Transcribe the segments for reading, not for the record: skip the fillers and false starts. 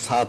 7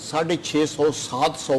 650-700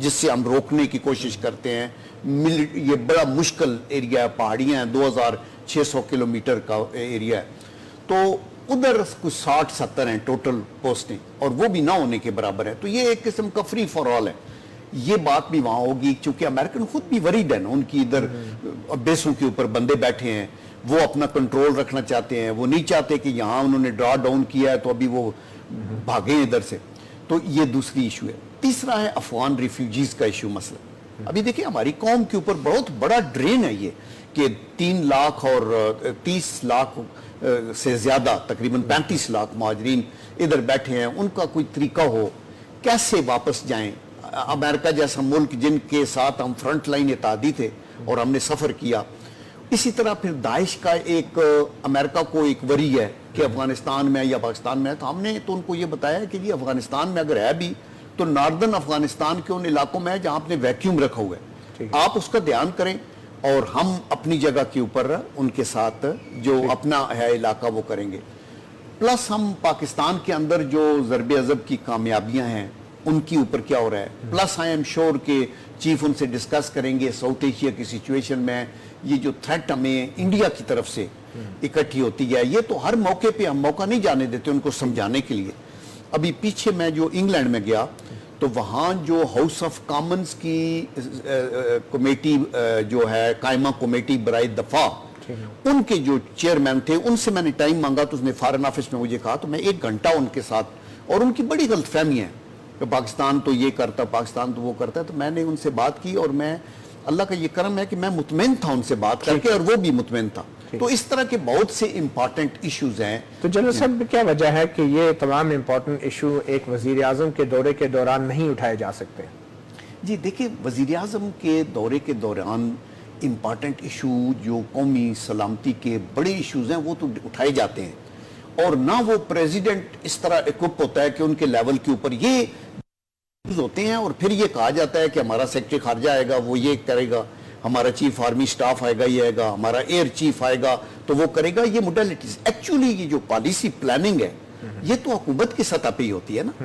جس سے ہم روکنے کی کوشش کرتے ہیں. یہ بڑا مشکل ایریا ہے, پہاڑیاں ہیں, 2600 کلومیٹر کا ایریا ہے, تو ادھر کچھ 60-70 ہیں ٹوٹل پوسٹیں, اور وہ بھی نہ ہونے کے برابر ہے. تو یہ ایک قسم کا فری فار آل ہے. یہ بات بھی وہاں ہوگی چونکہ امریکن خود بھی وریڈ ہے نا, ان کی ادھر بیسوں کے اوپر بندے بیٹھے ہیں, وہ اپنا کنٹرول رکھنا چاہتے ہیں, وہ نہیں چاہتے کہ یہاں انہوں نے ڈرا ڈاؤن کیا ہے تو ابھی وہ بھاگیں ادھر سے. تو یہ دوسری ایشو ہے. تیسرا ہے افغان ریفیوجیز کا ایشو مسئلہ. ابھی دیکھیں ہماری قوم کے اوپر بہت بڑا ڈرین ہے یہ کہ 3 لاکھ اور 30 لاکھ سے زیادہ تقریباً 35 لاکھ مہاجرین ادھر بیٹھے ہیں. ان کا کوئی طریقہ ہو کیسے واپس جائیں. امریکہ جیسا ملک جن کے ساتھ ہم فرنٹ لائن اتحادی تھے اور ہم نے سفر کیا. اسی طرح پھر داعش کا ایک امریکہ کو ایک وری ہے کہ افغانستان میں یا پاکستان میں ہے, تو ہم نے تو ان کو یہ بتایا کہ یہ افغانستان میں اگر ہے بھی تو ناردن افغانستان کے ان علاقوں میں ہے جہاں آپ نے ویکیوم رکھا ہوا ہے, آپ اس کا دھیان کریں اور ہم اپنی جگہ کے اوپر ان کے ساتھ جو اپنا ہے علاقہ وہ کریں گے. پلس ہم پاکستان کے اندر جو ضرب عضب کی کامیابیاں ہیں ان کی اوپر کیا ہو رہا ہے. پلس آئی ایم شور کہ چیف ان سے ڈسکس کریں گے ساؤتھ ایشیا کی سچویشن میں یہ جو تھریٹ ہمیں انڈیا کی طرف سے اکٹھی ہوتی ہے, یہ تو ہر موقع پہ ہم موقع نہیں جانے دیتے ان کو سمجھانے کے لیے. ابھی پیچھے میں جو انگلینڈ میں گیا تو وہاں جو ہاؤس آف کامنز کی کمیٹی جو ہے قائمہ کمیٹی برائے دفاع, ان کے جو چیئرمین تھے ان سے میں نے ٹائم مانگا تو اس نے فارن آفس میں مجھے کہا, تو میں 1 گھنٹہ ان کے ساتھ, اور ان کی بڑی غلط فہمی ہے کہ پاکستان تو یہ کرتا, پاکستان تو وہ کرتا ہے. تو میں نے ان سے بات کی اور میں اللہ کا یہ کرم ہے کہ میں مطمئن تھا ان سے بات کر کے اور وہ بھی مطمئن تھا. تو اس طرح کے بہت سے امپارٹنٹ ایشوز ہیں. تو جنرل صاحب کیا وجہ ہے کہ یہ تمام امپارٹنٹ ایشو ایک وزیر اعظم کے دورے کے دوران نہیں اٹھائے جا سکتے؟ جی دیکھیں, وزیر اعظم کے دورے کے دوران امپارٹنٹ ایشو جو قومی سلامتی کے بڑے ایشوز ہیں وہ تو اٹھائے جاتے ہیں, اور نہ وہ پریزیڈنٹ اس طرح اکوپ ہوتا ہے کہ ان کے لیول کے اوپر یہ ہوتے ہیں اور پھر یہ کہا جاتا ہے کہ ہمارا سیکرٹری خارجہ آئے گا وہ یہ کرے گا, ہمارا چیف آرمی سٹاف آئے گا یہ آئے گا, ہمارا ایئر چیف آئے گا تو وہ کرے گا. یہ موڈیلٹیز ایکچولی یہ جو پالیسی پلاننگ ہے یہ تو حکومت کی سطح پہ ہی ہوتی ہے نا.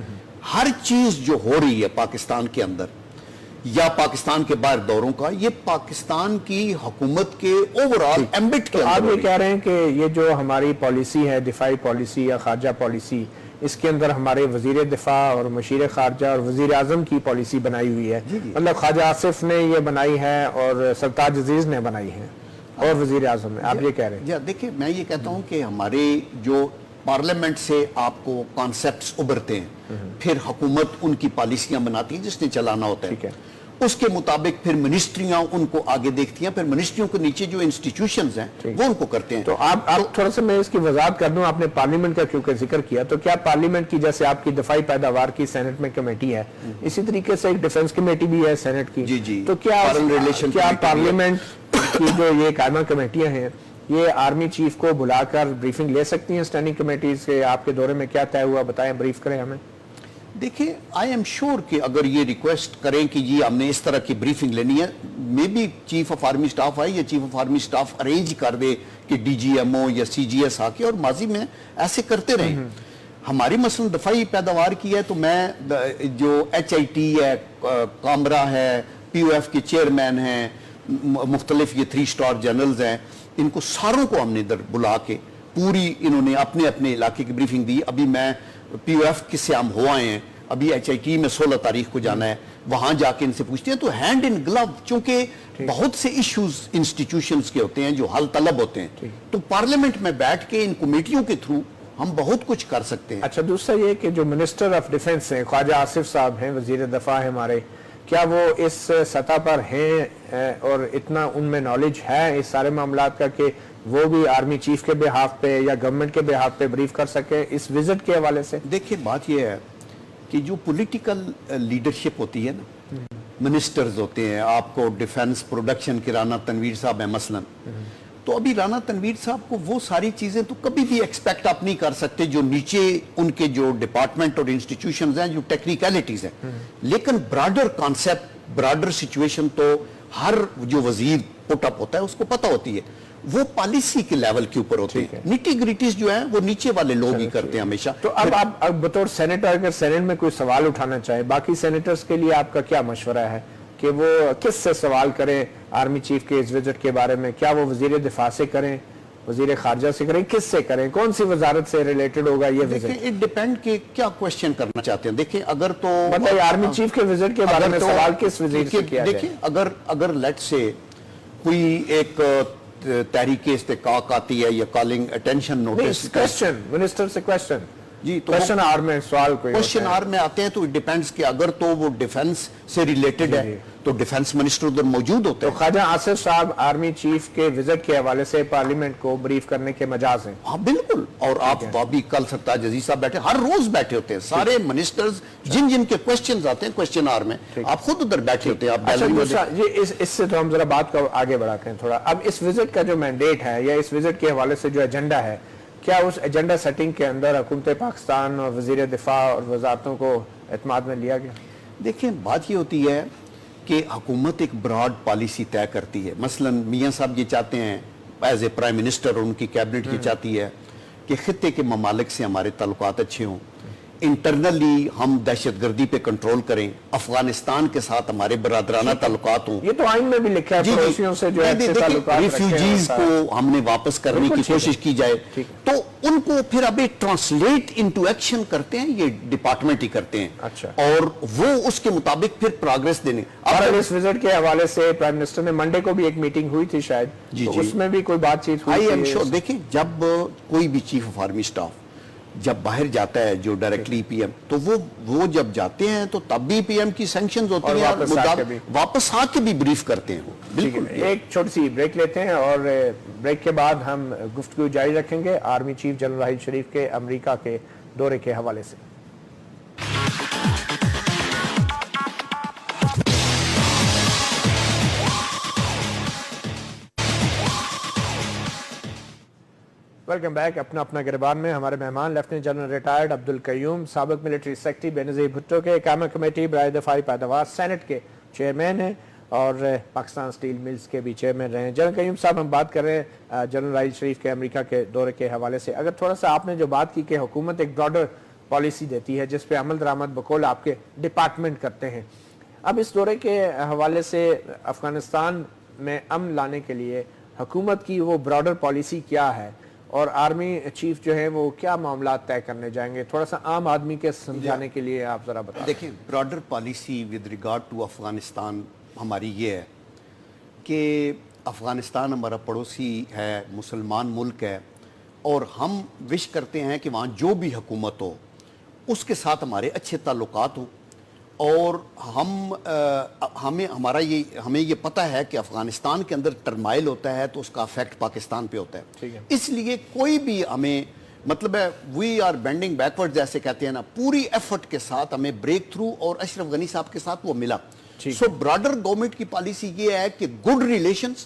ہر چیز جو ہو رہی ہے پاکستان کے اندر یا پاکستان کے باہر دوروں کا, یہ پاکستان کی حکومت کے اوورال ایمبٹ کے اندر. آپ یہ کہہ رہے ہیں کہ یہ جو ہماری پالیسی ہے دفاعی پالیسی یا خارجہ پالیسی, اس کے اندر ہمارے وزیر دفاع اور مشیر خارجہ اور وزیر اعظم کی پالیسی بنائی ہوئی ہے, مطلب خواجہ آصف نے یہ بنائی ہے اور سرتاج عزیز نے بنائی ہے اور وزیر اعظم نے, آپ یہ کہہ رہے ہیں؟ جی دیکھیں, میں یہ کہتا ہوں کہ ہمارے جو پارلیمنٹ سے آپ کو کانسیپٹس ابھرتے ہیں, پھر حکومت ان کی پالیسیاں بناتی ہے جس نے چلانا ہوتا ہے, اس کے مطابق پھر منسٹریاں ان کو آگے دیکھتی ہیں, پھر منسٹریوں کے نیچے جو انسٹیٹیوشنز ہیں وہ ان کو کرتے ہیں. تو آپ تھوڑا سا میں اس کی وضاحت کر دوں, آپ نے پارلیمنٹ کا کیونکہ ذکر کیا, تو کیا پارلیمنٹ کی جیسے آپ کی دفاعی پیداوار کی سینٹ میں کمیٹی ہے, اسی طریقے سے ایک ڈیفنس کمیٹی بھی ہے سینٹ کی, جی تو کیا پارلیمنٹ کی جو یہ قائمہ کمیٹیاں ہیں یہ آرمی چیف کو بلا کر بریفنگ لے سکتی ہیں اسٹینڈنگ کمیٹیز سے؟ آپ کے دورے میں کیا طے ہوا بتائیں, بریف کریں ہمیں. دیکھیں, آئی ایم شور کہ اگر یہ ریکویسٹ کریں کہ جی ہم نے اس طرح کی بریفنگ لینی ہے, may be chief of army staff آئے یا chief of army staff arrange کر دے کہ ڈی جی ایم او یا سی جی ایس آ کے, اور ماضی میں ایسے کرتے رہے. ہماری مثلا دفاعی پیداوار کی ہے تو میں جو ایچ آئی ٹی ہے, کامرا ہے, پی او ایف کے چیئرمین ہیں, مختلف یہ 3 سٹار جنرلز ہیں, ان کو ساروں کو ہم نے ادھر بلا کے پوری انہوں نے اپنے اپنے علاقے کی بریفنگ دی. ابھی میں پی او ایف کس سے ہم ہو آئے ہیں, ابھی ایچ آئی ٹی میں 16 تاریخ کو جانا ہے, وہاں جا کے ان سے پوچھتے ہیں. تو ہینڈ ان گلو, چونکہ بہت سے ایشوز انسٹیٹیوشنز کے ہوتے ہیں جو حل طلب ہوتے ہیں, تو پارلیمنٹ میں بیٹھ کے ان کمیٹیوں کے تھرو ہم بہت کچھ کر سکتے ہیں. اچھا, دوسرا یہ کہ جو منسٹر آف ڈیفنس ہیں خواجہ آصف صاحب ہیں, وزیر دفاع ہیں ہمارے, کیا وہ اس سطح پر ہیں اور اتنا ان میں نالج ہے اس سارے معاملات کا کہ وہ بھی آرمی چیف کے بہاف پہ یا گورنمنٹ کے بہاف پہ بریف کر سکے اس وزٹ کے حوالے سے؟ دیکھیں, بات یہ ہے کہ جو پولیٹیکل لیڈرشپ ہوتی ہے نا, منسٹرز ہوتے ہیں, آپ کو ڈیفنس پروڈکشن کے رانا تنویر صاحب ہیں مثلا, تو ابھی رانا تنویر صاحب کو وہ ساری چیزیں تو کبھی بھی ایکسپیکٹ آپ نہیں کر سکتے جو نیچے ان کے جو ڈپارٹمنٹ اور انسٹیٹیوشنز ہیں جو ٹیکنیکلٹیز ہیں, لیکن براڈر کانسیپٹ, براڈر سچویشن تو ہر جو وزیر پٹ اپ ہوتا ہے اس کو پتہ ہوتی ہے. وہ پالیسی کے لیول کے اوپر ہوتے ہیں. نیٹی گریٹیز جو ہیں وہ نیچے والے لوگ ہی کرتے ہیں ہمیشہ. تو اب آپ بطور سینیٹر اگر سینیٹ میں کوئی سوال اٹھانا چاہیں باقی سینیٹرز کے لیے آپ کا کیا مشورہ ہے کہ وہ کس سے سوال کریں آرمی چیف کے اس وزٹ کے بارے میں؟ کیا وہ وزیر دفاع سے کریں, وزیر خارجہ سے کریں, کس سے کریں, کون سی وزارت سے ریلیٹڈ ہوگا یہ وزٹ؟ دیکھیں اٹ ڈیپینڈ کہ کیا کوشچن کرنا چاہتے ہیں. دیکھیں اگر تو مطلب آرمی چیف کے وزٹ کے بارے میں سوال کس وزیر سے کیا جائے؟ دیکھیں اگر لیٹ سے کوئی ایک تحریک استحقاق آتی ہے یا calling attention notice, question minister سے کوشچن, جی تو کوشچن آر میں سوال کوئی کوشچن آر میں آتے ہیں تو ڈیپینڈز کہ اگر تو وہ ڈیفنس سے ریلیٹڈ ہے تو ڈیفنس منسٹر ادھر موجود ہوتے تو ہیں. خواجہ آصف صاحب آرمی چیف کے وزٹ کے حوالے سے پارلیمنٹ کو بریف کرنے کے مجاز ہیں. ہاں بالکل, اور آپ بھی کل سرتاج عزیز صاحب بیٹھے, ہر روز بیٹھے ہوتے ہیں سارے منسٹرز جن کے کوشچنز آتے ہیں کوشچن آر میں, آپ خود ادھر بیٹھے ہوتے ہیں. آپ اس سے تو ہم ذرا بات کو آگے بڑھاتے ہیں تھوڑا. اب اس وزٹ کا جو مینڈیٹ ہے یا اس وزٹ کے حوالے سے جو ایجنڈا ہے, کیا اس ایجنڈا سیٹنگ کے اندر حکومت پاکستان اور وزیر دفاع اور وزارتوں کو اعتماد میں لیا گیا؟ دیکھیں بات یہ ہوتی ہے کہ حکومت ایک براڈ پالیسی طے کرتی ہے. مثلا میاں صاحب یہ چاہتے ہیں ایز اے پرائم منسٹر, اور ان کی کیبنٹ یہ چاہتی ہے کہ خطے کے ممالک سے ہمارے تعلقات اچھے ہوں, انٹرنلی ہم دہشت گردی پہ کنٹرول کریں, افغانستان کے ساتھ ہمارے برادرانہ تعلقات ہوں. یہ تو آئین میں بھی لکھا ہے پڑوسیوں سے جو ہے تعلقات ریفیوجیز کو ہم نے واپس کرنے کی کوشش کی جائے, تو ان کو پھر ابھی ٹرانسلیٹ انٹو ایکشن کرتے ہیں یہ ڈپارٹمنٹ ہی کرتے ہیں. اچھا, اور وہ اس کے مطابق پھر پروگریس دینے. اور اس وزٹ کے حوالے سے پرائم منسٹر نے منڈے کو بھی ایک میٹنگ ہوئی تھی شاید, تو اس میں بھی کوئی بات چیت ہوئی تھی؟ دیکھیں جب کوئی بھی چیف آف آرمی اسٹاف جب باہر جاتا ہے جو ڈائریکٹلی پی ایم, تو وہ جب جاتے ہیں تو تب بھی پی ایم کی سینکشنز ہوتی ہیں, واپس آ کے بھی بریف کرتے ہیں. بالکل. ایک چھوٹی سی بریک لیتے ہیں اور بریک کے بعد ہم گفتگو جاری رکھیں گے آرمی چیف جنرل راحیل شریف کے امریکہ کے دورے کے حوالے سے. Welcome back. اپنا گربان میں ہمارے مہمان لیفٹیننٹ جنرل ریٹائرڈ عبدالقیوم, سابق ملٹری سیکرٹری بینظیر بھٹو کے قیامی کمیٹی برائے دفاعی پیداوار سینٹ کے چیئرمین ہیں اور پاکستان سٹیل ملز کے بھی چیئرمین رہے ہیں. جنرل قیوم صاحب, ہم بات کر رہے ہیں جنرل راحیل شریف کے امریکہ کے دورے کے حوالے سے. اگر تھوڑا سا آپ نے جو بات کی کہ حکومت ایک براڈر پالیسی دیتی ہے جس پہ عمل درآمد بقول آپ کے ڈپارٹمنٹ کرتے ہیں, اب اس دورے کے حوالے سے افغانستان میں امن لانے کے لیے حکومت کی وہ براڈر پالیسی کیا ہے اور آرمی چیف جو ہے وہ کیا معاملات طے کرنے جائیں گے؟ تھوڑا سا عام آدمی کے سمجھانے کے لیے آپ ذرا بتائیں. دیکھیں broader policy with regard to Afghanistan ہماری یہ ہے کہ افغانستان ہمارا پڑوسی ہے, مسلمان ملک ہے, اور ہم وش کرتے ہیں کہ وہاں جو بھی حکومت ہو اس کے ساتھ ہمارے اچھے تعلقات ہوں, اور ہمیں یہ پتہ ہے کہ افغانستان کے اندر ٹرمائل ہوتا ہے تو اس کا افیکٹ پاکستان پہ ہوتا ہے. اس لیے کوئی بھی ہمیں مطلب ہے وی آر بینڈنگ بیکورڈ جیسے کہتے ہیں نا, پوری ایفرٹ کے ساتھ ہمیں بریک تھرو, اور اشرف غنی صاحب کے ساتھ وہ ملا. سو براڈر گورنمنٹ کی پالیسی یہ ہے کہ گڈ ریلیشنز,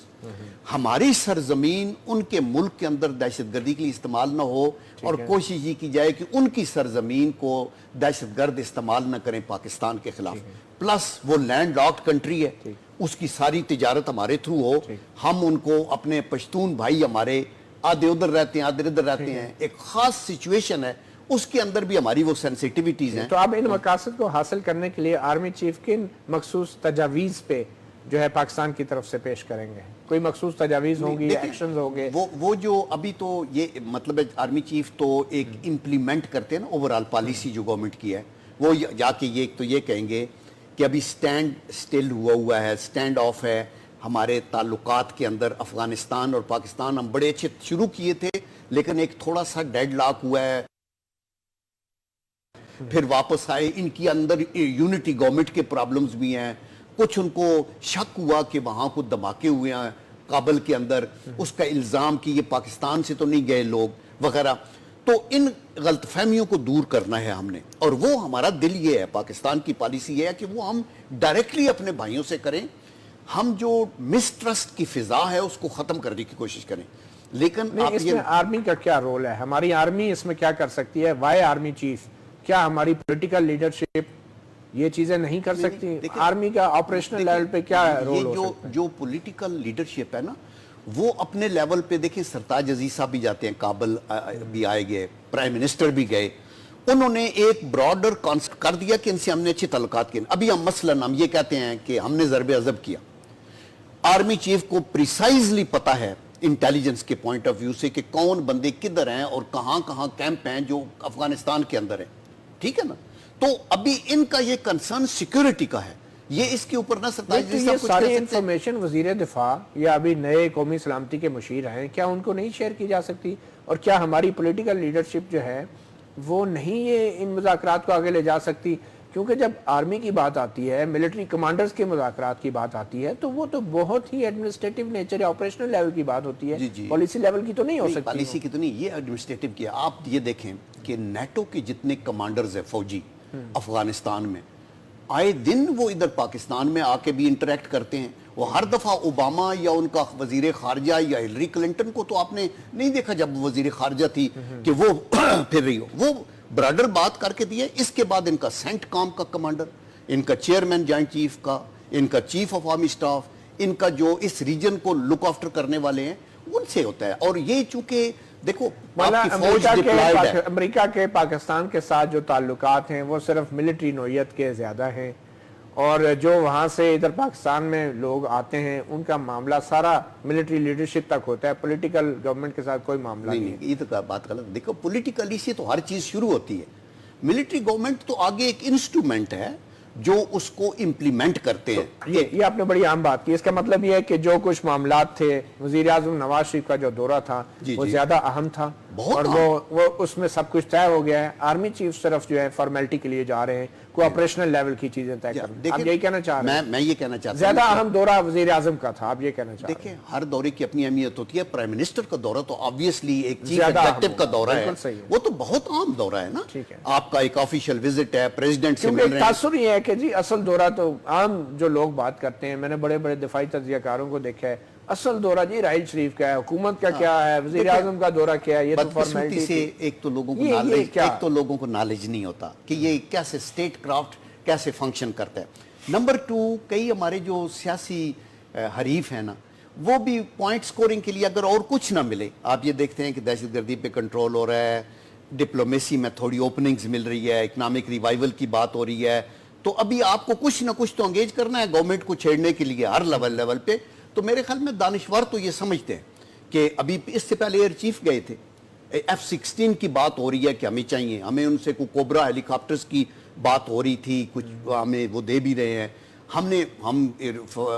ہماری سرزمین ان کے ملک کے اندر دہشت گردی کے لیے استعمال نہ ہو, اور کوشش یہ کی جائے کہ ان کی سرزمین کو دہشت گرد استعمال نہ کریں پاکستان کے خلاف. پلس وہ لینڈ لاکڈ کنٹری ہے, اس کی ساری تجارت ہمارے تھرو ہو. ہم ان کو اپنے پشتون بھائی ہمارے آدھے ادھر رہتے ہیں آدھے ادھر رہتے ہیں, ایک خاص سچویشن ہے, اس کے اندر بھی ہماری وہ سینسیٹیویٹیز ہیں. تو آپ ان مقاصد کو حاصل کرنے کے لیے آرمی چیف کن مخصوص تجاویز پہ جو ہے پاکستان کی طرف سے پیش کریں گے؟ کوئی مخصوص تجاویز ہوں گی, ایکشنز ہوں گے؟ وہ جو ابھی تو یہ مطلب ہے آرمی چیف تو ایک امپلیمنٹ کرتے ہیں نا اوورآل پالیسی جو گورنمنٹ کی ہے, وہ جا کے یہ کہیں گے کہ ابھی سٹینڈ سٹل ہوا ہے, سٹینڈ آف ہے ہمارے تعلقات کے اندر. افغانستان اور پاکستان ہم بڑے اچھے شروع کیے تھے, لیکن ایک تھوڑا سا ڈیڈ لاک ہوا ہے, پھر واپس آئے. ان کی اندر یونٹی گورنمنٹ کے پرابلمز بھی ہیں, کچھ ان کو شک ہوا کہ وہاں کو دھماکے ہوئے ہیں کابل کے اندر, اس کا الزام کہ یہ پاکستان سے تو نہیں گئے لوگ وغیرہ. تو ان غلط فہمیوں کو دور کرنا ہے ہم نے, اور وہ ہمارا دل یہ ہے, پاکستان کی پالیسی یہ ہے کہ وہ ہم ڈائریکٹلی اپنے بھائیوں سے کریں, ہم جو مسٹرسٹ کی فضا ہے اس کو ختم کرنے کی کوشش کریں. لیکن اس میں آرمی کا کیا رول ہے؟ ہماری آرمی اس میں کیا کر سکتی ہے؟ وائی آرمی چیف, کیا ہماری پولیٹیکل لیڈرشپ یہ چیزیں نہیں کر سکتی؟ آرمی کا آپریشنل لیول پہ کیا رول ہو سکتا ہے؟ جو پولیٹیکل لیڈرشپ ہے نا, وہ اپنے لیول پہ دیکھیں سرتاج عزیز صاحب بھی جاتے ہیں کابل بھی آئے گئے, پرائم منسٹر بھی گئے, انہوں نے ایک براڈر کانسیپٹ کر دیا کہ ان سے ہم نے اچھے تعلقات کیے. ابھی ہم مثلاً ہم یہ کہتے ہیں کہ ہم نے ضرب عضب کیا, آرمی چیف کو پریسائزلی پتا ہے انٹیلیجنس کے پوائنٹ آف ویو سے کہ کون بندے کدھر ہیں اور کہاں کہاں کیمپ ہیں جو افغانستان کے اندر ہیں, ٹھیک ہے نا. تو ابھی ان کا یہ کنسرن سیکیورٹی کا ہے, یہ اس کے اوپر نہ سرتاج یہ ساری انفارمیشن وزیر دفاع یا ابھی نئے قومی سلامتی کے مشیر ہیں, کیا ان کو نہیں شیئر کی جا سکتی؟ اور کیا ہماری پولیٹیکل لیڈرشپ جو ہے وہ نہیں یہ ان مذاکرات کو آگے لے جا سکتی؟ کیونکہ جب آرمی کی بات آتی ہے, ملٹری کمانڈرز کے مذاکرات کی بات آتی ہے, تو وہ تو بہت ہی ایڈمنسٹریٹو نیچر یا آپریشنل لیول کی بات ہوتی ہے, پالیسی لیول کی تو نہیں ہو سکتی. پالیسی کی تو نہیں, یہ ایڈمنسٹریٹو کیا. آپ یہ دیکھیں کہ نیٹو کے جتنے کمانڈرز ہیں فوجی افغانستان میں, آئے دن وہ ادھر پاکستان میں آ کے بھی انٹریکٹ کرتے ہیں. وہ ہر دفعہ اوباما یا ان کا وزیر خارجہ یا ہلری کلنٹن کو تو آپ نے نہیں دیکھا جب وزیر خارجہ تھی کہ وہ پھر رہی ہو, وہ برادر بات کر کے دیے. اس کے بعد ان کا سینٹ کام کا کمانڈر, ان کا چیئرمین جوائنٹ چیف کا, ان کا چیف آف آرمی سٹاف, ان کا جو اس ریجن کو لک آفٹر کرنے والے ہیں, ان سے ہوتا ہے. اور یہ چونکہ دیکھو امریکہ کے پاکستان کے ساتھ جو تعلقات ہیں وہ صرف ملٹری نوعیت کے زیادہ ہیں, اور جو وہاں سے ادھر پاکستان میں لوگ آتے ہیں ان کا معاملہ سارا ملٹری لیڈرشپ تک ہوتا ہے, پولیٹیکل گورنمنٹ کے ساتھ کوئی معاملہ نہیں. یہ تو بات غلط. دیکھو پولیٹیکلی سے تو ہر چیز شروع ہوتی ہے, ملٹری گورنمنٹ تو آگے ایک انسٹرومنٹ ہے جو اس کو امپلیمنٹ کرتے ہیں. یہ آپ نے بڑی عام بات کی. اس کا مطلب یہ ہے کہ جو کچھ معاملات تھے, وزیر اعظم نواز شریف کا جو دورہ تھا وہ زیادہ اہم تھا, اور وہ اس میں سب کچھ طے ہو گیا ہے. آرمی چیف صرف جو ہے فارمیلٹی کے لیے جا رہے ہیں, کوئی آپریشنل لیول کی چیزیں طے کریں. آپ یہی کہنا چاہ رہے ہیں؟ میں یہ کہنا چاہتا ہوں زیادہ اہم دورہ وزیر اعظم کا تھا, آپ یہ کہنا چاہ رہے ہیں؟ دیکھیں ہر دورے کی اپنی اہمیت ہوتی ہے. پرائم منسٹر کا دورہ تو آبویسلی ایک چیف ایگزیکٹو کا دورہ ہے, وہ تو بہت عام دورہ ہے نا. آپ کا ایک آفیشیل وزٹ ہے, پریزیڈنٹ سے مل رہے ہیں. تاثر یہ ہے کہ جی اصل دورہ تو عام جو لوگ بات کرتے ہیں, میں نے بڑے بڑے دفاعی تجزیہ کاروں کو دیکھا ہے, اصل دورہ جی راحیل شریف کا ہے, حکومت کا کیا ہے, وزیر اعظم کا دورہ کیا ہے. یہ تو فارمیلٹی سے ایک تو لوگوں کو نالج نہیں ہوتا کہ یہ کیسے اسٹیٹ کرافٹ کیسے فنکشن کرتا ہے. نمبر 2, کئی ہمارے جو سیاسی حریف ہیں نا, وہ بھی پوائنٹ سکورنگ کے لیے اگر اور کچھ نہ ملے, آپ یہ دیکھتے ہیں کہ دہشت گردی پہ کنٹرول ہو رہا ہے, ڈپلومیسی میں تھوڑی اوپننگز مل رہی ہے, اکنامک ریوائیول کی بات ہو رہی ہے, تو ابھی آپ کو کچھ نہ کچھ تو انگیج کرنا ہے گورنمنٹ کو چھیڑنے کے لیے ہر لیول پہ. تو میرے خیال میں دانشور تو یہ سمجھتے ہیں کہ ابھی اس سے پہلے ایئر چیف گئے تھے, F-16 کی بات ہو رہی ہے کہ ہمیں چاہیے, ہمیں ان سے کوبرا ہیلی کاپٹرز کی بات ہو رہی تھی, کچھ ہمیں وہ دے بھی رہے ہیں. ہم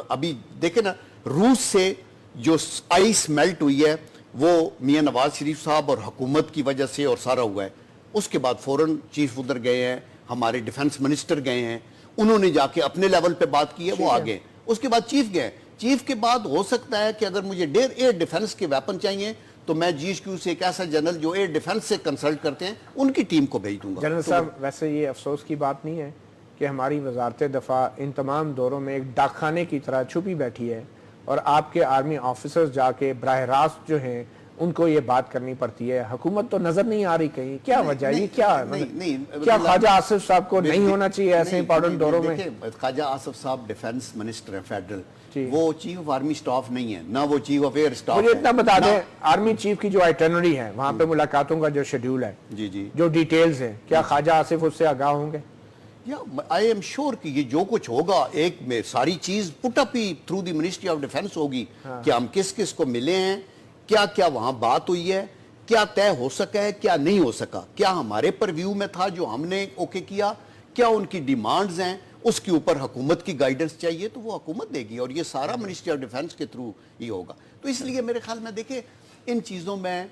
ابھی دیکھیں نا, روس سے جو آئس میلٹ ہوئی ہے وہ میاں نواز شریف صاحب اور حکومت کی وجہ سے اور سارا ہوا ہے. اس کے بعد فوراً چیف ادھر گئے ہیں, ہمارے ڈیفنس منسٹر گئے ہیں, انہوں نے جا کے اپنے لیول پہ بات کی ہے, وہ آگے. اس کے بعد چیف گئے. چیف کے بعد ہو سکتا ہے کہ اگر مجھے ایئر ڈیفنس کے ویپن چاہیے تو میں جی ایچ کیو سے ایک ایسا جنرل جو ایئر ڈیفنس سے کنسلٹ کرتے ہیں ان کی ٹیم کو بھیج دوں گا. جنرل صاحب ویسے یہ افسوس کی بات نہیں ہے کہ ہماری وزارت دفاع ان تمام دوروں میں ایک ڈاک خانے کی طرح چھپی بیٹھی ہے, اور آپ کے آرمی آفیسرز جا کے براہ راست جو ہیں ان کو یہ بات کرنی پڑتی ہے. حکومت تو نظر نہیں آ رہی کہیں, کیا وجہ ہے؟ کیا خواجہ آصف صاحب کو نہیں ہونا چاہیے ایسے امپورٹنٹ دوروں میں؟ خواجہ آصف صاحب ڈیفنس منسٹر ہیں فیڈرل, وہ چیف آف آرمی سٹاف نہیں ہے, نہ وہ چیف آف ایئر سٹاف ہے. مجھے اتنا بتا دیں, آرمی چیف کی جو آئٹنری ہے وہاں پہ ملاقاتوں کا جو شیڈیول ہے, جو ڈیٹیلز ہیں, کیا خواجہ آصف اس سے آگاہ ہوں گے؟ آئی ایم شور کہ یہ جو کچھ ہوگا ایک میں ساری چیز پٹ اپ ہی through the ministry of defence ہوگی کہ ہم کس کس کو ملے ہیں, کیا کیا وہاں بات ہوئی ہے, کیا طے ہو سکا ہے, کیا نہیں ہو سکا, کیا ہمارے پرویو میں تھا جو ہم نے اوکے کیا, کیا ان کی ڈیمانڈز ہیں, اس کے اوپر حکومت کی گائیڈنس چاہیے تو وہ حکومت دے گی, اور یہ سارا منسٹری آف ڈیفنس کے تھرو ہی ہوگا. تو اس لیے میرے خیال میں دیکھیں ان چیزوں میں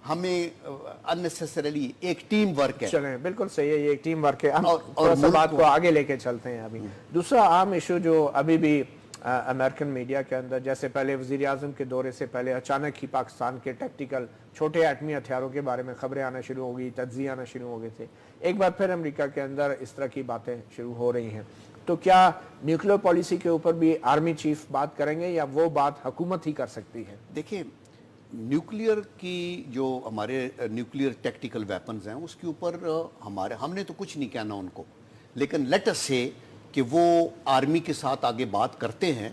ہمیں اننیسیسریلی ایک ٹیم ورک ہے. چلیں بالکل صحیح ہے, یہ ایک ٹیم ورک ہے. اور بات کو آگے لے کے چلتے ہیں. ابھی دوسرا عام ایشو جو ابھی بھی امریکن میڈیا کے اندر, جیسے پہلے وزیر اعظم کے دورے سے پہلے اچانک ہی پاکستان کے ٹیکٹیکل چھوٹے ایٹمی ہتھیاروں کے بارے میں خبریں آنا شروع ہو گئی, تجزیے آنا شروع ہو گئے تھے. ایک بار پھر امریکہ کے اندر اس طرح کی باتیں شروع ہو رہی ہیں. تو کیا نیوکلیر پالیسی کے اوپر بھی آرمی چیف بات کریں گے یا وہ بات حکومت ہی کر سکتی ہے؟ دیکھیں نیوکلیئر کی جو ہمارے نیوکلیئر ٹیکٹیکل ویپنز ہیں اس کے اوپر ہم نے تو کچھ نہیں کہنا ان کو, لیکن لیٹ اس سے کہ وہ آرمی کے ساتھ آگے بات کرتے ہیں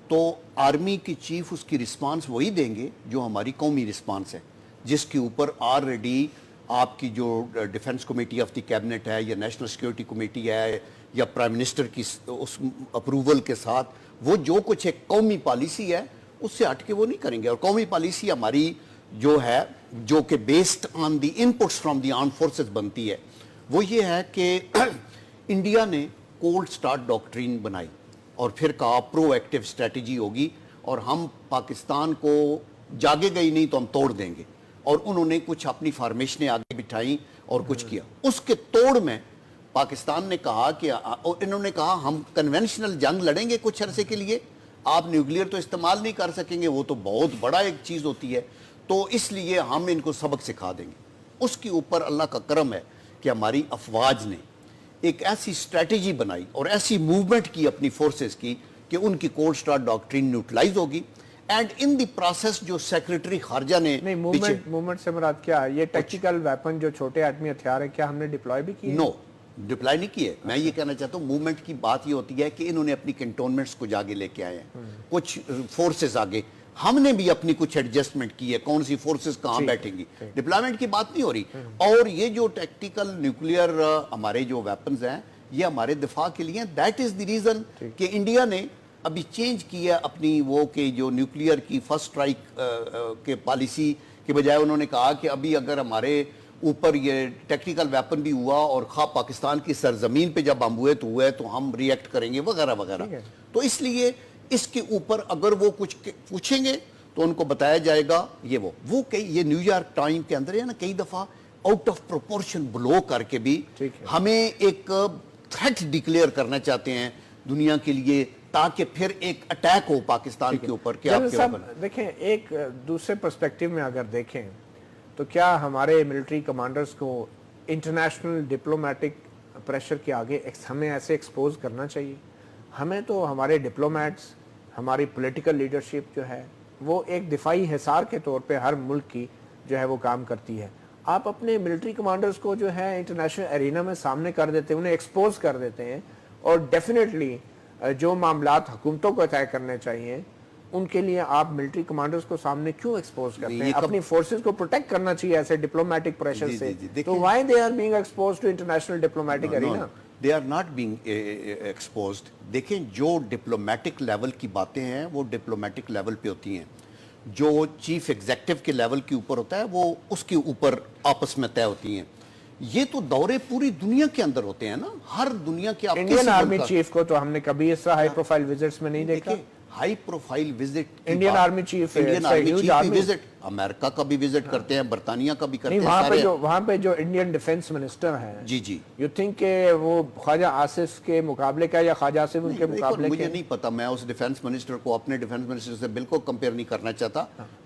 تو آرمی کی چیف اس کی رسپانس وہی دیں گے جو ہماری قومی رسپانس ہے، جس کے اوپر آلریڈی آپ کی جو defence committee of the cabinet ہے یا نیشنل سیکیورٹی کمیٹی ہے یا پرائم منسٹر کی اس اپروول کے ساتھ وہ جو کچھ ایک قومی پالیسی ہے اس سے ہٹ کے وہ نہیں کریں گے. اور قومی پالیسی ہماری جو ہے جو کہ based on the inputs from the armed forces بنتی ہے وہ یہ ہے کہ انڈیا نے کولڈ سٹارٹ ڈاکٹرین بنائی اور پھر کہا پرو ایکٹیو اسٹریٹجی ہوگی اور ہم پاکستان کو جاگے گئی نہیں تو ہم توڑ دیں گے، اور انہوں نے کچھ اپنی فارمیشنیں آگے بٹھائیں اور کچھ کیا. اس کے توڑ میں پاکستان نے کہا کہ انہوں نے کہا ہم کنونشنل جنگ لڑیں گے کچھ عرصے کے لیے، آپ نیوکلیئر تو استعمال نہیں کر سکیں گے، وہ تو بہت بڑا ایک چیز ہوتی ہے، تو اس لیے ہم ان کو سبق سکھا دیں گے. اس کے اوپر اللہ کا کرم ہے کہ ہماری افواج نے ایک ایسی اسٹریٹجی بنائی اور ایسی موومنٹ کی اپنی فورسز کی کہ ان کی کولڈ سٹارٹ ڈاکٹرین نیوٹرلائز ہوگی. اینڈ ان دی پروسیس جو سیکریٹری خارجہ نے نہیں موومنٹ سے مراد کیا یہ ٹیکٹیکل ویپن جو چھوٹے ایٹمی ہتھیار ہے کیا ہم نے ڈپلوائے بھی کیے؟ نو ڈپلائی نہیں کیے. میں یہ کہنا چاہتا ہوں موومنٹ کی بات یہ ہوتی ہے کہ انہوں نے اپنی کنٹونمنٹس کو آگے لے کے آئے ہیں، کچھ فورسز آگے، ہم نے بھی اپنی کچھ ایڈجسٹمنٹ کی ہے، کون سی فورسز کہاں بیٹھیں گی، ڈپلائمنٹ کی بات نہیں ہو رہی. اور یہ جو ٹیکٹیکل نیوکلیئر ہمارے جو ویپنز ہیں یہ ہمارے دفاع کے لیے، دیٹ از دی ریزن کہ انڈیا نے ابھی چینج کی ہے اپنی وہ کہ جو نیوکلیئر کی فرسٹ اسٹرائک کے پالیسی کے بجائے انہوں نے کہا کہ ابھی اگر ہمارے اوپر یہ ٹیکٹیکل ویپن بھی ہوا اور خواہ پاکستان کی سرزمین پہ جب ہم ہوئے تو ہم ری ایکٹ کریں گے وغیرہ وغیرہ. تو اس لیے اس کے اوپر اگر وہ کچھ پوچھیں گے تو ان کو بتایا جائے گا وہ یہ نیو یارک ٹائم کے اندر ہے نا کئی دفعہ آؤٹ آف پروپورشن بلو کر کے بھی ہمیں ایک تھریٹ ڈکلیئر کرنا چاہتے ہیں دنیا کے لیے تاکہ پھر ایک اٹیک ہو پاکستان کے اوپر. دیکھیں ایک دوسرے پرسپیکٹیو میں اگر دیکھیں تو کیا ہمارے ملٹری کمانڈرز کو انٹرنیشنل ڈپلومیٹک پریشر کے آگے ہمیں ایسے ایکسپوز کرنا چاہیے؟ ہمیں تو ہمارے ڈپلومیٹس ہماری پولیٹیکل لیڈرشپ جو ہے وہ ایک دفاعی حصار کے طور پہ ہر ملک کی جو ہے وہ کام کرتی ہے. آپ اپنے ملٹری کمانڈرز کو جو ہے انٹرنیشنل ارینا میں سامنے کر دیتے ہیں، انہیں ایکسپوز کر دیتے ہیں، اور ڈیفینیٹلی جو معاملات حکومتوں کو طے کرنے چاہیے ان کے لیے آپ ملٹری کمانڈرز کو سامنے کیوں ایکسپوز کرتے ہیں؟ اپنی فورسز کو پروٹیکٹ کرنا چاہیے ایسے ڈپلومیٹک پریشر سے. تو why they are being exposed to international diplomatic arena? They are not being exposed. دیکھیں جو ڈپلومیٹک لیول کی باتیں ہیں وہ ڈپلومیٹک لیول پہ ہوتی ہیں، جو چیف ایگزیکٹو کے لیول کے اوپر ہوتا ہے وہ اس کے اوپر آپس میں طے ہوتی ہیں. یہ تو دورے پوری دنیا کے اندر ہوتے ہیں نا، ہر دنیا کے. انڈین آرمی چیف کو تو ہم نے کبھی اس طرح ہائی پروفائل وزٹس میں نہیں دیکھا. High profile visit Indian army chief visit امریکہ کا بھی وزٹ کرتے ہیں، برطانیہ کا بھی کرتے ہیں. وہاں پہ جو انڈین ڈیفنس منسٹر ہیں جی یو تھنک کہ وہ خواجہ آصف کے مقابلے کا یا خواجہ آصف ان کے مقابلے مجھے نہیں پتا. میں اس ڈیفنس منسٹر کو اپنے ڈیفنس منسٹر سے بالکل کمپیئر نہیں کرنا چاہتا.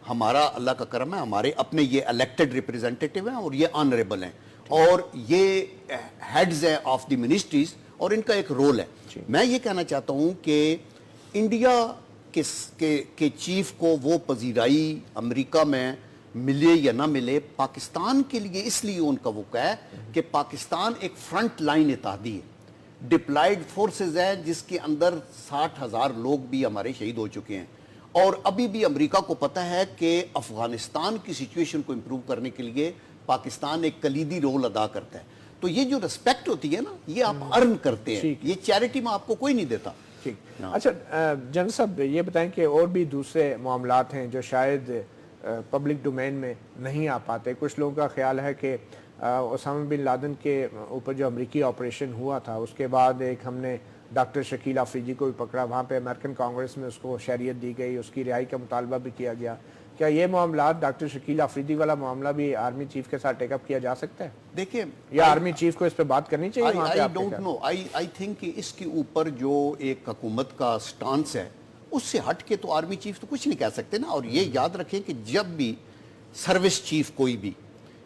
ہمارا اللہ کا کرم ہے ہمارے اپنے یہ الیکٹڈ ریپریزنٹیٹیو ہیں اور یہ آنریبل ہیں اور یہ ہیڈز ہیں آف دی منسٹریز اور ان کا ایک رول ہے. میں یہ کہنا چاہتا ہوں کہ انڈیا کے چیف کو وہ پذیرائی امریکہ میں ملے یا نہ ملے، پاکستان کے لیے اس لیے ان کا وہ ہے کہ پاکستان ایک فرنٹ لائن اتحادی ہے، ڈپلائیڈ فورسز ہے جس کے اندر 60,000 لوگ بھی ہمارے شہید ہو چکے ہیں. اور ابھی بھی امریکہ کو پتہ ہے کہ افغانستان کی سچویشن کو امپروو کرنے کے لیے پاکستان ایک کلیدی رول ادا کرتا ہے. تو یہ جو ریسپیکٹ ہوتی ہے نا یہ آپ ارن کرتے ہیں، یہ چیریٹی میں آپ کو کوئی نہیں دیتا. اچھا جنرل صاحب یہ بتائیں کہ اور بھی دوسرے معاملات ہیں جو شاید پبلک ڈومین میں نہیں آ پاتے. کچھ لوگوں کا خیال ہے کہ اسامہ بن لادن کے اوپر جو امریکی آپریشن ہوا تھا اس کے بعد ایک ہم نے ڈاکٹر شکیل آفریدی کو بھی پکڑا، وہاں پہ امریکن کانگریس میں اس کو شہریت دی گئی، اس کی رہائی کا مطالبہ بھی کیا گیا. کیا یہ معاملات ڈاکٹر شکیل آفریدی والا معاملہ بھی آرمی چیف کے ساتھ ٹیک اپ کیا جا سکتا ہے؟ دیکھیں یا آرمی چیف کو اس پہ بات کرنی چاہیے؟ I don't know. I think کہ اس کے اوپر جو ایک حکومت کا سٹانس ہے اس سے ہٹ کے تو آرمی چیف تو کچھ نہیں کہہ سکتے نا. اور یہ یاد رکھیں کہ جب بھی سروس چیف کوئی بھی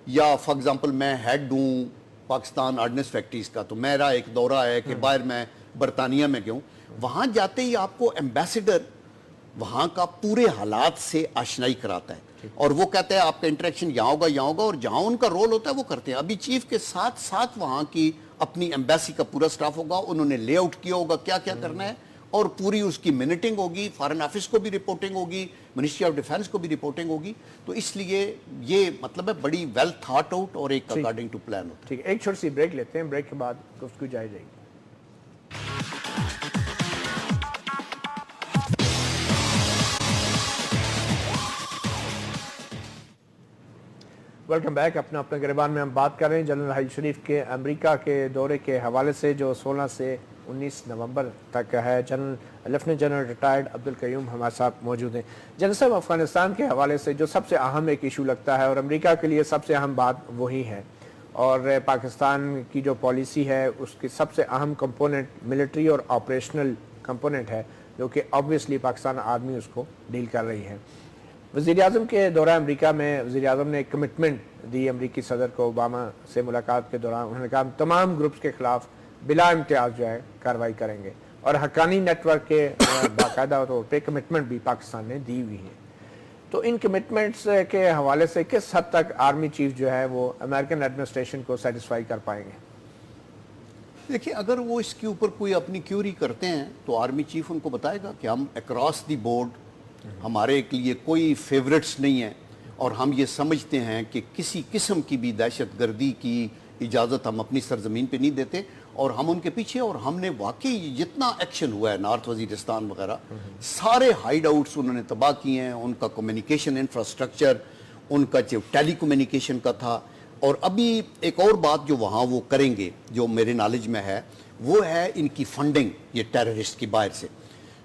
یا فار ایگزامپل میں ہیڈ ہوں پاکستان آرڈننس فیکٹریز کا تو میرا ایک دورہ ہے کہ باہر میں برطانیہ میں گیا ہوں، وہاں جاتے ہی آپ کو ایمبیسیڈر وہاں کا پورے حالات سے آشنائی کراتا ہے اور وہ کہتے ہیں آپ کا انٹریکشن یہاں ہوگا اور جہاں ان کا رول ہوتا ہے وہ کرتے ہیں. ابھی چیف کے ساتھ وہاں کی اپنی ایمبیسی کا پورا سٹاف ہوگا، انہوں نے لے آؤٹ کیا ہوگا کیا کیا کرنا ہے اور پوری اس کی منٹنگ ہوگی, فارن آفس کو بھی رپورٹنگ ہوگی, منسٹری آف ڈیفنس کو بھی رپورٹنگ ہوگی. تو اس لیے یہ مطلب ہے بڑی ویل تھاٹ آؤٹ اور ایک اکارڈنگ ٹو پلان ہوتا ہے. ٹھیک ہے, ایک چھوٹی سی بریک لیتے ہیں, بریک کے بعد گفتگو جاری رہے گی. Welcome back. اپنا گریبان میں ہم بات کر رہے ہیں جنرل راحیل شریف کے امریکہ کے دورے کے حوالے سے جو 16 سے 19 نومبر تک ہے. لیفٹیننٹ جنرل ریٹائرڈ عبدالقیوم ہمارے ساتھ موجود ہیں. جنرل صاحب, افغانستان کے حوالے سے جو سب سے اہم ایک ایشو لگتا ہے اور امریکہ کے لیے سب سے اہم بات وہی ہے, اور پاکستان کی جو پالیسی ہے اس کی سب سے اہم کمپوننٹ ملٹری اور آپریشنل کمپوننٹ ہے, جو کہ آبویسلی پاکستان آرمی اس کو ڈیل کر رہی ہے. وزیراعظم کے دورہ امریکہ میں وزیراعظم نے ایک کمٹمنٹ دی امریکی صدر کو اوباما سے ملاقات کے دوران. انہوں نے کہا ہم تمام گروپس کے خلاف بلا امتیاز جو ہے کارروائی کریں گے, اور حقانی نیٹ ورک کے باقاعدہ طور پہ کمٹمنٹ بھی پاکستان نے دی ہوئی ہے. تو ان کمٹمنٹس کے حوالے سے کس حد تک آرمی چیف جو ہے وہ امریکن ایڈمنسٹریشن کو سیٹسفائی کر پائیں گے؟ دیکھیں, اگر وہ اس کے اوپر کوئی اپنی کیوری کرتے ہیں تو آرمی چیف ان کو بتائے گا کہ ہم اکراس دی بورڈ, ہمارے کے لیے کوئی فیوریٹس نہیں ہیں, اور ہم یہ سمجھتے ہیں کہ کسی قسم کی بھی دہشت گردی کی اجازت ہم اپنی سرزمین پہ نہیں دیتے, اور ہم ان کے پیچھے. اور ہم نے واقعی جتنا ایکشن ہوا ہے نارتھ وزیرستان وغیرہ, سارے ہائیڈ آؤٹس انہوں نے تباہ کیے ہیں, ان کا کمیونیکیشن انفراسٹرکچر, ان کا جو ٹیلی کمیونیکیشن کا تھا. اور ابھی ایک اور بات جو وہاں وہ کریں گے جو میرے نالج میں ہے, وہ ہے ان کی فنڈنگ یہ ٹیررسٹ کی باہر سے.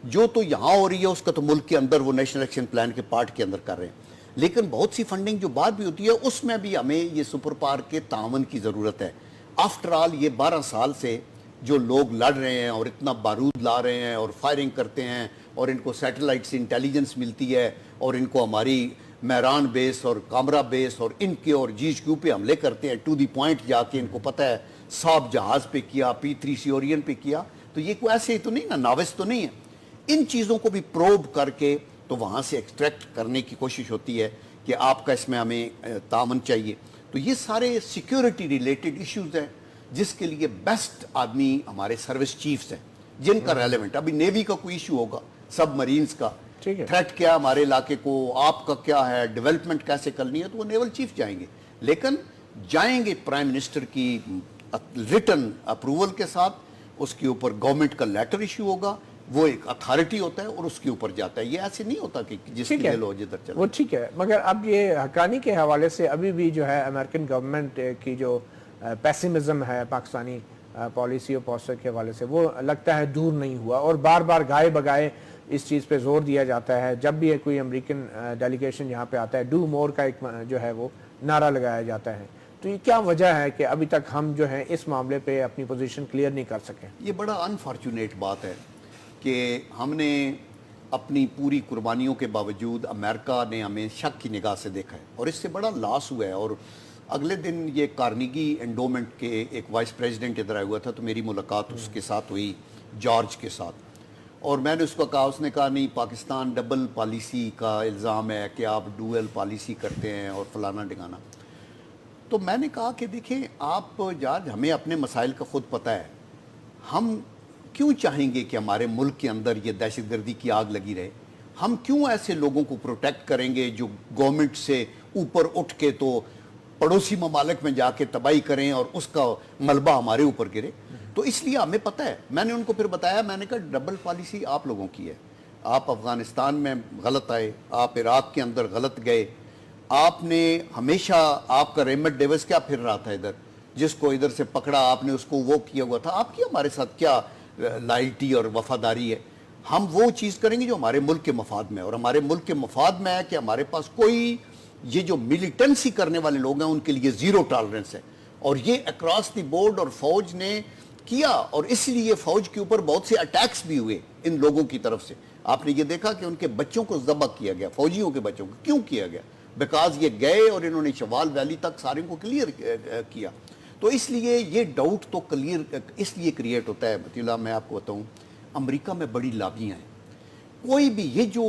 جو تو یہاں ہو رہی ہے اس کا تو ملک کے اندر وہ نیشنل ایکشن پلان کے پارٹ کے اندر کر رہے ہیں, لیکن بہت سی فنڈنگ جو باہر بھی ہوتی ہے اس میں بھی ہمیں یہ سپر پاور کے تعاون کی ضرورت ہے. آفٹر آل یہ 12 سال سے جو لوگ لڑ رہے ہیں اور اتنا بارود لا رہے ہیں اور فائرنگ کرتے ہیں, اور ان کو سیٹلائٹ سے انٹیلیجنس ملتی ہے, اور ان کو ہماری میران بیس اور کامرا بیس اور ان کے اور جی ایچ کیو پہ حملے کرتے ہیں, ٹو دی پوائنٹ جا کے ان کو پتہ ہے صاحب جہاز پہ کیا, P3C اورین پہ کیا. تو یہ کوئی ایسے ہی تو نہیں نا, ناوس تو نہیں ہے. ان چیزوں کو بھی پروب کر کے تو وہاں سے ایکسٹریکٹ کرنے کی کوشش ہوتی ہے کہ آپ کا اس میں ہمیں تعاون چاہیے. تو یہ سارے سیکیورٹی ریلیٹڈ ایشوز ہیں جس کے لیے بیسٹ آدمی ہمارے سروس چیفز ہیں جن کا ریلیونٹ. ابھی نیوی کا کوئی ایشو ہوگا, سب مرینز کا تھریٹ کیا ہمارے علاقے کو, آپ کا کیا ہے, ڈیولپمنٹ کیسے کرنی ہے, تو وہ نیول چیف جائیں گے. لیکن جائیں گے پرائم منسٹر کی ریٹن اپروول کے ساتھ, اس کے اوپر گورنمنٹ کا لیٹر ایشو ہوگا, وہ ایک اتھارٹی ہوتا ہے اور اس کے اوپر جاتا ہے. یہ ایسے نہیں ہوتا کہ جس کے لو جدھر چلے. وہ ٹھیک ہے, مگر اب یہ حقانی کے حوالے سے ابھی بھی جو ہے امریکن گورنمنٹ کی جو پیسیمزم ہے پاکستانی پالیسی اور پوسٹر کے حوالے سے, وہ لگتا ہے دور نہیں ہوا, اور بار بار گائے بگائے اس چیز پہ زور دیا جاتا ہے. جب بھی کوئی امریکن ڈیلیگیشن یہاں پہ آتا ہے, ڈو مور کا ایک جو ہے وہ نعرہ لگایا جاتا ہے. تو یہ کیا وجہ ہے کہ ابھی تک ہم جو ہے اس معاملے پہ اپنی پوزیشن کلیئر نہیں کر سکے؟ یہ بڑا انفارچونیٹ بات ہے کہ ہم نے اپنی پوری قربانیوں کے باوجود امریکہ نے ہمیں شک کی نگاہ سے دیکھا ہے, اور اس سے بڑا لاس ہوا ہے. اور اگلے دن یہ کارنیگی انڈومنٹ کے ایک وائس پریزیڈنٹ ادھر آیا ہوا تھا, تو میری ملاقات اس کے ساتھ ہوئی, جارج کے ساتھ, اور میں نے اس کو کہا, اس نے کہا نہیں پاکستان ڈبل پالیسی کا الزام ہے کہ آپ ڈوئل پالیسی کرتے ہیں اور فلانا ڈگانا. تو میں نے کہا کہ دیکھیں آپ جارج, ہمیں اپنے مسائل کا خود پتہ ہے, ہم کیوں چاہیں گے کہ ہمارے ملک کے اندر یہ دہشت گردی کی آگ لگی رہے؟ ہم کیوں ایسے لوگوں کو پروٹیکٹ کریں گے جو گورنمنٹ سے اوپر اٹھ کے تو پڑوسی ممالک میں جا کے تباہی کریں اور اس کا ملبہ ہمارے اوپر گرے؟ تو اس لیے ہمیں پتہ ہے. میں نے ان کو پھر بتایا, میں نے کہا ڈبل پالیسی آپ لوگوں کی ہے, آپ افغانستان میں غلط آئے, آپ عراق کے اندر غلط گئے, آپ نے ہمیشہ, آپ کا ریمٹ ڈیوس کیا پھر رہا تھا ادھر, جس کو ادھر سے پکڑا آپ نے اس کو وہ کیا ہوا تھا. آپ کی ہمارے ساتھ کیا لائلٹی اور وفاداری ہے؟ ہم وہ چیز کریں گے جو ہمارے ملک کے مفاد میں ہے, اور ہمارے ملک کے مفاد میں ہے کہ ہمارے پاس کوئی یہ جو ملیٹنسی کرنے والے لوگ ہیں ان کے لیے زیرو ٹالرنس ہے. اور یہ اکراس دی بورڈ اور فوج نے کیا, اور اس لیے فوج کے اوپر بہت سے اٹیکس بھی ہوئے ان لوگوں کی طرف سے. آپ نے یہ دیکھا کہ ان کے بچوں کو ذبح کیا گیا, فوجیوں کے بچوں کو. کیوں کیا گیا؟ بیکاز یہ گئے اور انہوں نے شوال ویلی تک سارے کو کلیئر کیا. تو اس لیے یہ ڈاؤٹ تو کلیئر اس لیے کریٹ ہوتا ہے. مطیع اللہ, میں آپ کو بتاؤں, امریکہ میں بڑی لابیاں ہیں. کوئی بھی یہ جو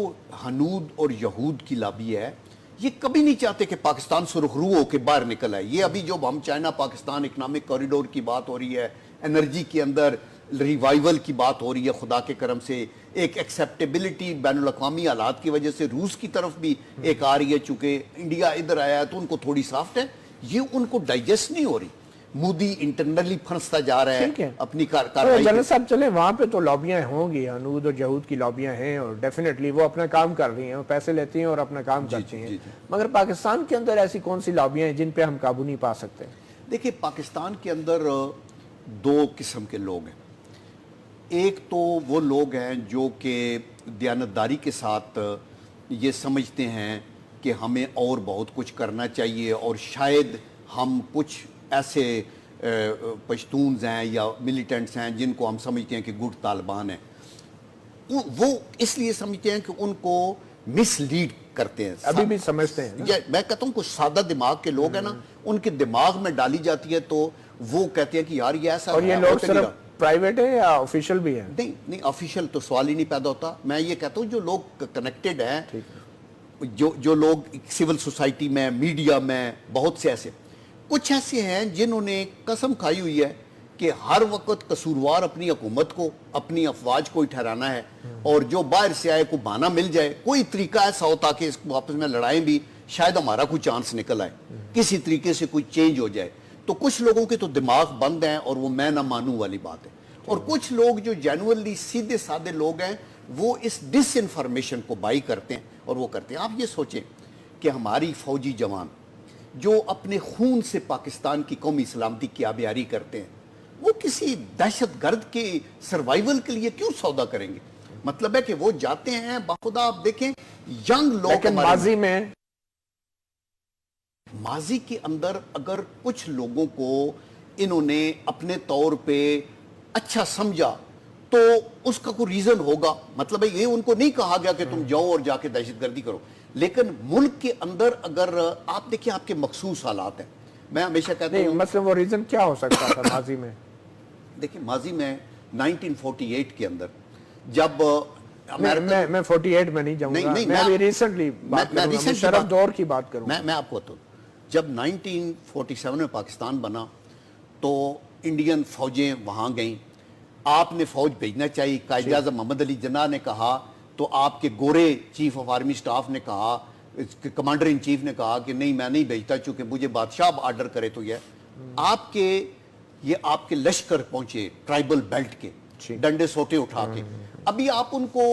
ہنود اور یہود کی لابی ہے, یہ کبھی نہیں چاہتے کہ پاکستان سرخرو ہو کے باہر نکل آئے. یہ ابھی جو ہم چائنا پاکستان اکنامک کوریڈور کی بات ہو رہی ہے, انرجی کے اندر ریوائول کی بات ہو رہی ہے خدا کے کرم سے, ایک ایکسیپٹیبلٹی بین الاقوامی حالات کی وجہ سے روس کی طرف بھی ایک آ رہی ہے, چونکہ انڈیا ادھر آیا ہے تو ان کو تھوڑی سافٹ ہے, یہ ان کو ڈائجسٹ نہیں ہو رہی. مودی انٹرنلی پھنستا جا رہا ہے اپنی کارروائی. جنرل صاحب چلیں وہاں پہ تو لابیاں ہوں گی, ہنود اور جہود کی لابیاں ہیں, اور ڈیفینیٹلی وہ اپنا کام کر رہی ہیں, وہ پیسے لیتی ہیں اور اپنا کام کرتی ہیں, مگر پاکستان کے اندر ایسی کون سی لابیاں ہیں جن پہ ہم قابو نہیں پا سکتے؟ دیکھیں پاکستان کے اندر دو قسم کے لوگ ہیں. ایک تو وہ لوگ ہیں جو کہ دیانتداری کے ساتھ یہ سمجھتے ہیں کہ ہمیں اور بہت کچھ کرنا چاہیے, اور شاید ہم کچھ ایسے پشتونز ہیں یا ملیٹنٹس ہیں جن کو ہم سمجھتے ہیں کہ گڈ طالبان ہیں, وہ اس لیے سمجھتے ہیں کہ ان کو مس لیڈ کرتے ہیں. ابھی بھی سمجھتے ہیں. میں کہتا ہوں کچھ سادہ دماغ کے لوگ ہیں نا, ان کے دماغ میں ڈالی جاتی ہے تو وہ کہتے ہیں کہ یار یہ ایسا. اور یہ لوگ صرف پرائیویٹ ہے یا آفیشیل بھی ہیں؟ نہیں آفیشیل تو سوال ہی نہیں پیدا ہوتا. میں یہ کہتا ہوں جو لوگ کنیکٹڈ ہیں, جو لوگ سول سوسائٹی میں, میڈیا میں, بہت سے ایسے کچھ ایسے ہیں جنہوں نے قسم کھائی ہوئی ہے کہ ہر وقت قصوروار اپنی حکومت کو, اپنی افواج کو ہی ٹھہرانا ہے, اور جو باہر سے آئے کو بہانہ مل جائے, کوئی طریقہ ایسا ہو تاکہ اس کو آپس میں لڑائیں بھی, شاید ہمارا کوئی چانس نکل آئے, کسی طریقے سے کوئی چینج ہو جائے. تو کچھ لوگوں کے تو دماغ بند ہیں اور وہ میں نہ مانوں والی بات ہے, اور کچھ لوگ جو جینوئنلی سیدھے سادے لوگ ہیں وہ اس ڈس انفارمیشن کو بائی کرتے ہیں اور وہ کرتے ہیں. آپ یہ سوچیں کہ ہماری فوجی جوان جو اپنے خون سے پاکستان کی قومی سلامتی کی آبیاری کرتے ہیں, وہ کسی دہشت گرد کے سروائیول کے لیے کیوں سودا کریں گے؟ مطلب ہے کہ وہ جاتے ہیں باخدا. آپ دیکھیں ینگ لوگ, لیکن ماضی کے اندر اگر کچھ لوگوں کو انہوں نے اپنے طور پہ اچھا سمجھا تو اس کا کوئی ریزن ہوگا. مطلب ہے یہ ان کو نہیں کہا گیا کہ تم جاؤ اور جا کے دہشت گردی کرو, لیکن ملک کے اندر اگر آپ دیکھیں آپ کے مخصوص حالات ہیں. میں ہمیشہ کہتا ہوں مثلا وہ ریزن کیا ہو سکتا تھا ماضی میں؟ دیکھیں ماضی میں 1948 کے اندر جب میں 48 میں نہیں جاؤں گا, میں ابھی ریسنٹلی بات کروں گا, مشرف دور کی بات کروں گا. میں آپ کو بتاؤں, جب 1947 میں پاکستان بنا تو انڈین فوجیں وہاں گئیں. آپ نے فوج بھیجنا چاہیے, قائد اعظم محمد علی جناح نے کہا, تو آپ کے گورے چیف آف آرمی سٹاف نے کہا, کمانڈر ان چیف نے کہا کہ نہیں میں نہیں بھیجتا چونکہ مجھے بادشاہ آرڈر کرے. تو یہ آپ کے لشکر پہنچے ٹرائبل بیلٹ کے, ڈنڈے سوٹے اٹھا کے. ابھی آپ ان کو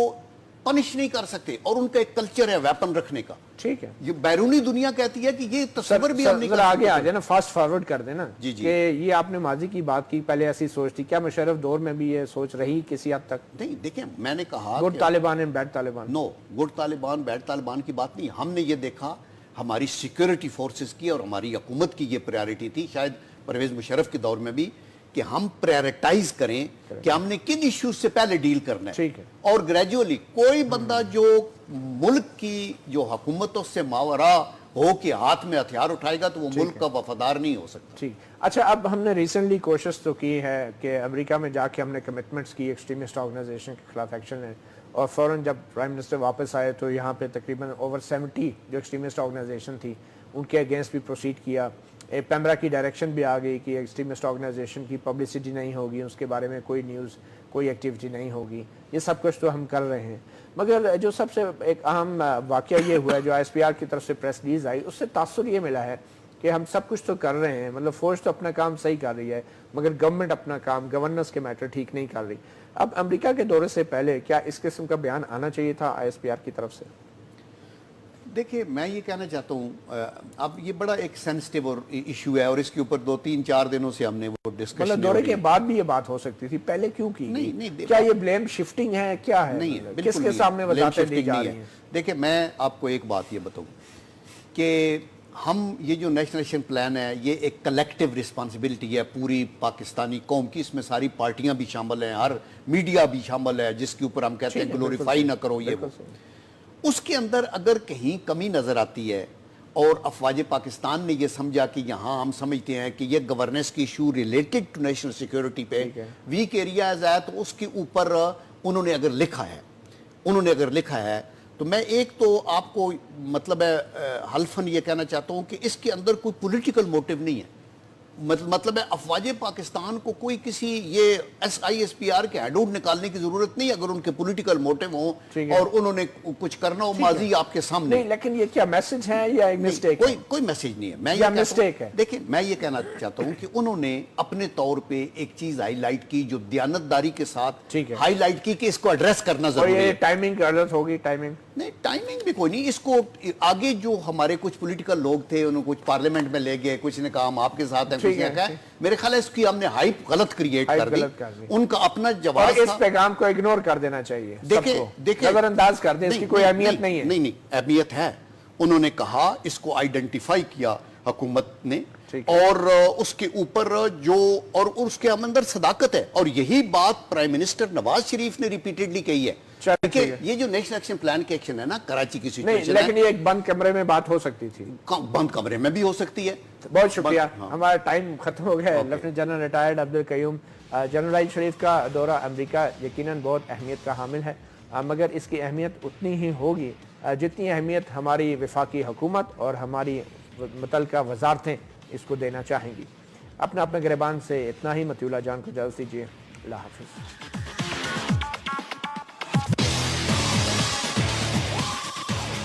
پنش نہیں کر سکتے, اور ان کا ایک کلچر ہے ویپن رکھنے کا. ٹھیک ہے, یہ بیرونی دنیا کہتی ہے کہ یہ تصور بھی ہم نہیں کر سکتے. آگے آ جائے نا, فاسٹ فارورڈ کر دینا کہ یہ آپ نے ماضی کی بات کی, پہلے ایسی سوچ تھی, کیا مشرف دور میں بھی یہ سوچ رہی کسی حد تک؟ نہیں دیکھیں میں نے کہا good Taliban and bad Taliban. No, good Taliban bad Taliban کی بات نہیں. ہم نے یہ دیکھا ہماری سیکیورٹی فورسز کی اور ہماری حکومت کی یہ پریارٹی تھی, شاید پرویز مشرف کے دور میں بھی, کہ ہم پریارٹائز کریں کہ ہم نے کن ایشوز سے پہلے ڈیل کرنا ہے. اور گریجولی کوئی بندہ جو ملک کی جو حکومتوں سے ماورا ہو کے ہاتھ میں ہتھیار اٹھائے گا تو وہ ملک کا وفادار نہیں ہو سکتا. ٹھیک. اچھا, اب ہم نے ریسنٹلی کوشش تو کی ہے کہ امریکہ میں جا کے ہم نے کمٹمنٹس کی ایکسٹریمسٹ آرگنائزیشن کے خلاف ایکشن ہے, اور فوراً جب پرائم منسٹر واپس آئے تو یہاں پہ تقریباً اوور 70 جو ایکسٹریمسٹ آرگنائزیشن تھی ان کے اگینسٹ بھی پروسیڈ کیا. پیمرا کی ڈائریکشن بھی آ گئی کہ ایکسٹریمسٹ آرگنائزیشن کی پبلسٹی نہیں ہوگی, اس کے بارے میں کوئی نیوز, کوئی ایکٹیویٹی نہیں ہوگی. یہ سب کچھ تو ہم کر رہے ہیں, مگر جو سب سے ایک اہم واقعہ یہ ہوا ہے جو آئی ایس پی آر کی طرف سے پریس ریلیز آئی, اس سے تاثر یہ ملا ہے کہ ہم سب کچھ تو کر رہے ہیں, مطلب فوج تو اپنا کام صحیح کر رہی ہے, مگر گورنمنٹ اپنا کام, گورننس کے میٹر ٹھیک نہیں کر رہی. اب امریکہ کے دورے سے پہلے کیا اس قسم کا بیان آنا چاہیے تھا آئی ایس پی آر کی طرف سے؟ دیکھیں میں یہ کہنا چاہتا ہوں, اب یہ بڑا ایک سینسٹیو ایشو ہے اور اس کے اوپر 2-3-4 دنوں سے ہم نے وہ ڈسکشن, مطلب دورے کے بعد بھی یہ بات ہو سکتی تھی, پہلے کیوں کی؟ نہیں, کیا یہ بلیم شفٹنگ ہے, کیا ہے, نہیں, کس کے سامنے وضاحتیں دی جا رہی ہیں؟ دیکھیں میں آپ کو ایک بات یہ بتاؤں کہ ہم یہ جو نیشنل ایکشن پلان ہے یہ ایک کلیکٹیو رسپانسبلٹی ہے پوری پاکستانی قوم کی. اس میں ساری پارٹیاں بھی شامل ہیں, ہر میڈیا بھی شامل ہے, جس کے اوپر ہم کہتے ہیں گلوریفائی نہ کرو یہ وہ. اس کے اندر اگر کہیں کمی نظر آتی ہے اور افواج پاکستان نے یہ سمجھا کہ یہاں ہم سمجھتے ہیں کہ یہ گورننس کی issue related to national security پہ ویک ایریاز ہے, تو اس کے اوپر انہوں نے اگر لکھا ہے تو میں ایک تو آپ کو مطلب ہے حلفاً یہ کہنا چاہتا ہوں کہ اس کے اندر کوئی پولیٹیکل موٹیو نہیں ہے. مطلب ہے افواج پاکستان کو کوئی کسی یہ SISPR کے ہیڈ آؤٹ نکالنے کی ضرورت نہیں اگر ان کے پولیٹیکل موٹیو ہوں اور انہوں نے کچھ کرنا ہو ماضی آپ کے سامنے. نہیں لیکن یہ کیا میسج ہے یا ایک مسٹیک ہے؟ کوئی میسج نہیں ہے. میں یا مسٹیک ہے. دیکھیں میں یہ کہنا چاہتا ہوں کہ انہوں نے اپنے طور پہ ایک چیز ہائی لائٹ کی جو دیانتداری کے ساتھ ہائی لائٹ کی کہ اس کو ایڈریس کرنا ضروری ہے. اور یہ ٹائمنگ غلط ہوگی. ٹائمنگ نہیں, ٹائمنگ بھی کوئی نہیں. اس کو آگے جو ہمارے کچھ پولیٹیکل لوگ تھے انہوں کچھ پارلیمنٹ میں لے گئے, کچھ نے کہا ہم آپ کے ساتھ ہیں, کچھ نے کہا میرے خیال ہے اس کی ہم نے ہائپ غلط کریٹ کر دی. ان کا اپنا جواب تھا اس پیغام کو اگنور کر دینا چاہیے. دیکھیں نظر انداز کر دیں, اس کی کوئی اہمیت نہیں ہے. نہیں اہمیت ہے. انہوں نے کہا اس کو آئیڈینٹیفائی کیا حکومت نے اور اس کے اوپر جو اور اس کے اندر صداقت ہے اور یہی بات پرائم منسٹر نواز شریف نے ریپیٹڈلی کہی ہے کہ یہ جو نیشنل ایکشن پلان کی ایکشن ہے نا کراچی کی سچویشن ہے, لیکن یہ ایک بند کمرے میں بات ہو سکتی تھی. بند کمرے میں بھی ہو سکتی ہے. بہت شکریہ, ہمارا ٹائم ختم ہو گیا ہے. Lieutenant general retired Abdul Qayyum. General Raheel Sharif کا دورہ امریکہ یقیناً بہت اہمیت کا حامل ہے, مگر اس کی اہمیت اتنی ہی ہوگی جتنی اہمیت ہماری وفاقی حکومت اور ہماری متعلقہ وزارتیں اس کو دینا چاہیں گی. اپنا گریبان سے اتنا ہی. مطیع اللہ جان کو اجازت دیجیے. اللہ حافظ.